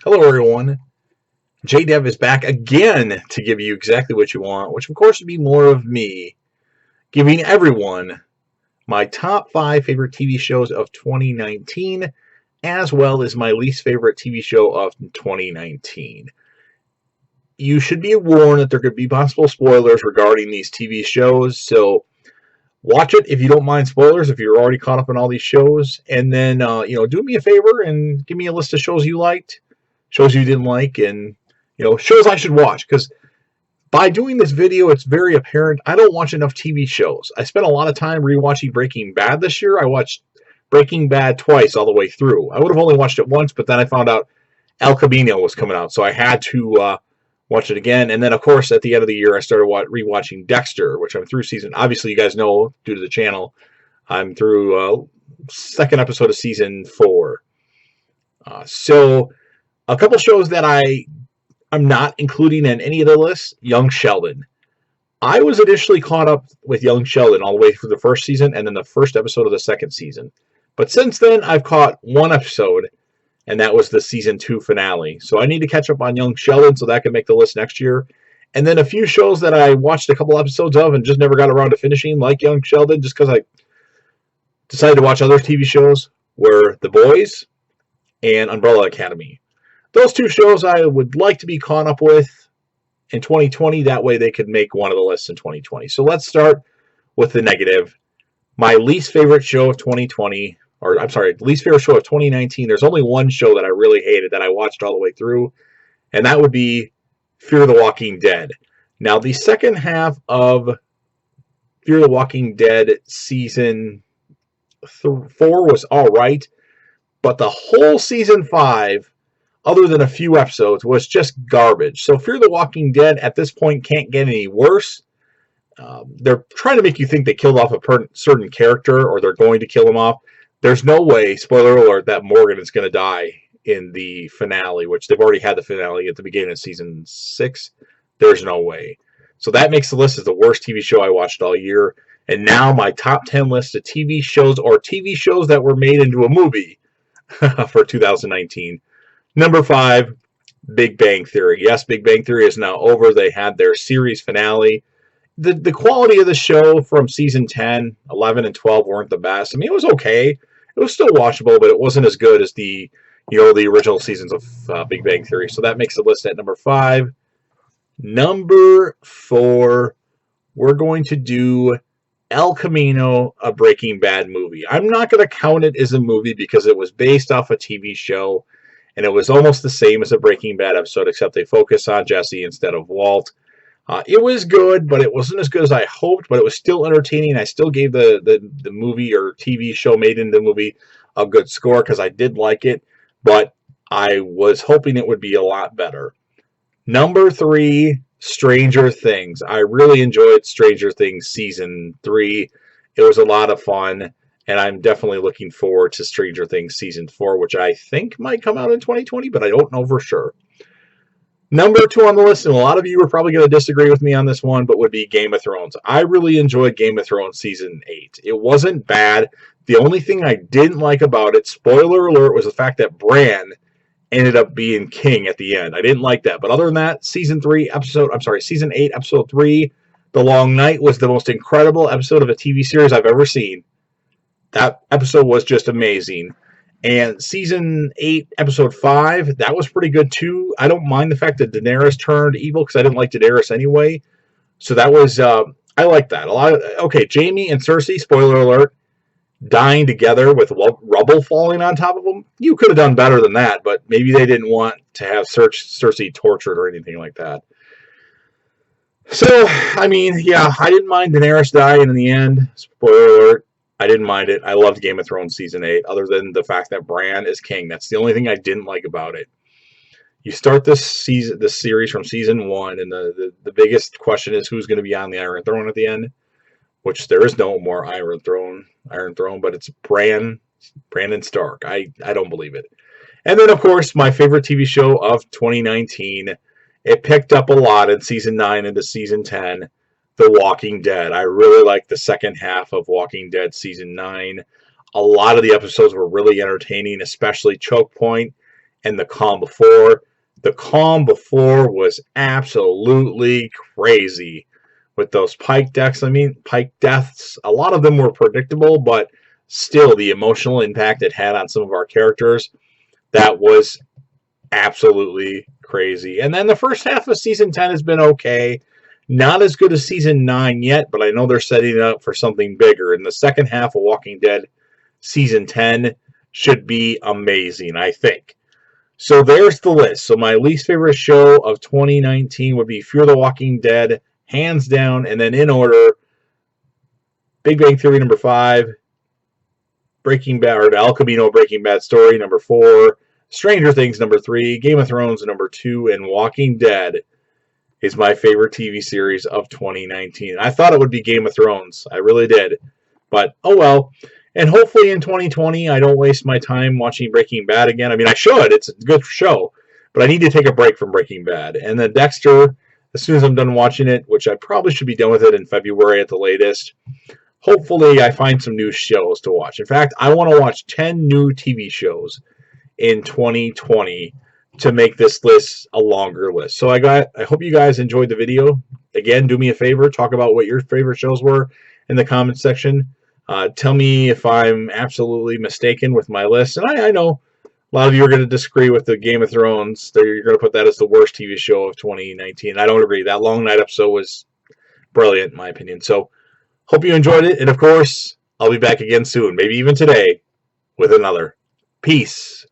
Hello, everyone. JDev is back again to give you exactly what you want, which of course would be more of me giving everyone my top 5 favorite TV shows of 2019, as well as my least favorite TV show of 2019. You should be warned that there could be possible spoilers regarding these TV shows, so watch it if you don't mind spoilers, if you're already caught up on all these shows, and then do me a favor and give me a list of shows you liked, shows you didn't like, and shows I should watch. Because by doing this video, it's very apparent I don't watch enough TV shows. I spent a lot of time rewatching Breaking Bad this year. I watched Breaking Bad twice all the way through. I would have only watched it once, but then I found out El Camino was coming out, so I had to watch it again. And then, of course, at the end of the year, I started rewatching Dexter, which I'm through season. Obviously, you guys know due to the channel, I'm through second episode of season 4. So a couple shows that I'm not including in any of the lists. Young Sheldon. I was initially caught up with Young Sheldon all the way through the first season and then the first episode of the second season. But since then, I've caught one episode, and that was the season 2 finale. So I need to catch up on Young Sheldon so that can make the list next year. And then a few shows that I watched a couple episodes of and just never got around to finishing, like Young Sheldon, just because I decided to watch other TV shows, were The Boys and Umbrella Academy. Those two shows I would like to be caught up with in 2020. That way they could make one of the lists in 2020. So let's start with the negative. My least favorite show of 2020, or I'm sorry, least favorite show of 2019. There's only one show that I really hated that I watched all the way through, and that would be Fear the Walking Dead. Now, the second half of Fear the Walking Dead season 4 was all right, but the whole season 5, other than a few episodes, was just garbage. So Fear the Walking Dead at this point can't get any worse. They're trying to make you think they killed off a certain character, or they're going to kill him off. There's no way, spoiler alert, that Morgan is going to die in the finale, which they've already had the finale at the beginning of season 6. There's no way. So that makes the list as the worst TV show I watched all year. And now my top 10 list of TV shows, or TV shows that were made into a movie for 2019. Number 5, Big Bang Theory. Yes, Big Bang Theory is now over. They had their series finale. The quality of the show from season 10, 11, and 12 weren't the best. I mean, it was okay. It was still watchable, but it wasn't as good as the original seasons of Big Bang Theory. So that makes the list at number 5. Number 4, we're going to do El Camino, a Breaking Bad movie. I'm not going to count it as a movie because it was based off a TV show, and it was almost the same as a Breaking Bad episode, except they focus on Jesse instead of Walt. It was good, but it wasn't as good as I hoped, but it was still entertaining. I still gave the movie or TV show made into the movie a good score because I did like it, but I was hoping it would be a lot better. Number 3, Stranger Things. I really enjoyed Stranger Things Season 3. It was a lot of fun, and I'm definitely looking forward to Stranger Things Season 4, which I think might come out in 2020, but I don't know for sure. Number 2 on the list, and a lot of you are probably going to disagree with me on this one, but would be Game of Thrones. I really enjoyed Game of Thrones Season 8. It wasn't bad. The only thing I didn't like about it, spoiler alert, was the fact that Bran ended up being king at the end. I didn't like that. But other than that, Season 8, Episode 3, The Long Night was the most incredible episode of a TV series I've ever seen. That episode was just amazing. And Season 8, Episode 5, that was pretty good too. I don't mind the fact that Daenerys turned evil because I didn't like Daenerys anyway. So that was, I like that. Okay, Jaime and Cersei, spoiler alert, dying together with rubble falling on top of them. You could have done better than that, but maybe they didn't want to have Cersei tortured or anything like that. So, I mean, yeah, I didn't mind Daenerys dying in the end. Spoiler alert. I didn't mind it. I loved Game of Thrones Season 8, other than the fact that Bran is king. That's the only thing I didn't like about it. You start this series from Season 1, and the biggest question is who's going to be on the Iron Throne at the end, which there is no more Iron Throne, but it's Brandon Stark. I don't believe it. And then, of course, my favorite TV show of 2019, it picked up a lot in Season 9 into Season 10, The Walking Dead. I really liked the second half of Walking Dead Season 9. A lot of the episodes were really entertaining, especially Choke Point. and The Calm Before. The Calm Before was absolutely crazy with those Pike deaths. I mean, Pike deaths, a lot of them were predictable, but still the emotional impact it had on some of our characters, that was absolutely crazy. And then the first half of season 10 has been okay. Not as good as season 9 yet, but I know they're setting it up for something bigger. And the second half of Walking Dead season 10 should be amazing, I think. So there's the list. So my least favorite show of 2019 would be Fear the Walking Dead, hands down. And then in order, Big Bang Theory number 5, Breaking Bad, or El Camino Breaking Bad Story number 4, Stranger Things number 3, Game of Thrones number 2, and Walking Dead is my favorite TV series of 2019. I thought it would be Game of Thrones. I really did. But, oh well. And hopefully in 2020, I don't waste my time watching Breaking Bad again. I mean, I should. It's a good show. But I need to take a break from Breaking Bad. And then Dexter, as soon as I'm done watching it, which I probably should be done with it in February at the latest, hopefully I find some new shows to watch. In fact, I want to watch 10 new TV shows in 2020 to make this list a longer list. So I hope you guys enjoyed the video. Again, do me a favor, talk about what your favorite shows were in the comments section. Tell me if I'm absolutely mistaken with my list. And I know a lot of you are going to disagree with the Game of Thrones. You're going to put that as the worst TV show of 2019. I don't agree. That Long Night episode was brilliant, in my opinion. So hope you enjoyed it. And of course, I'll be back again soon, maybe even today, with another. Peace.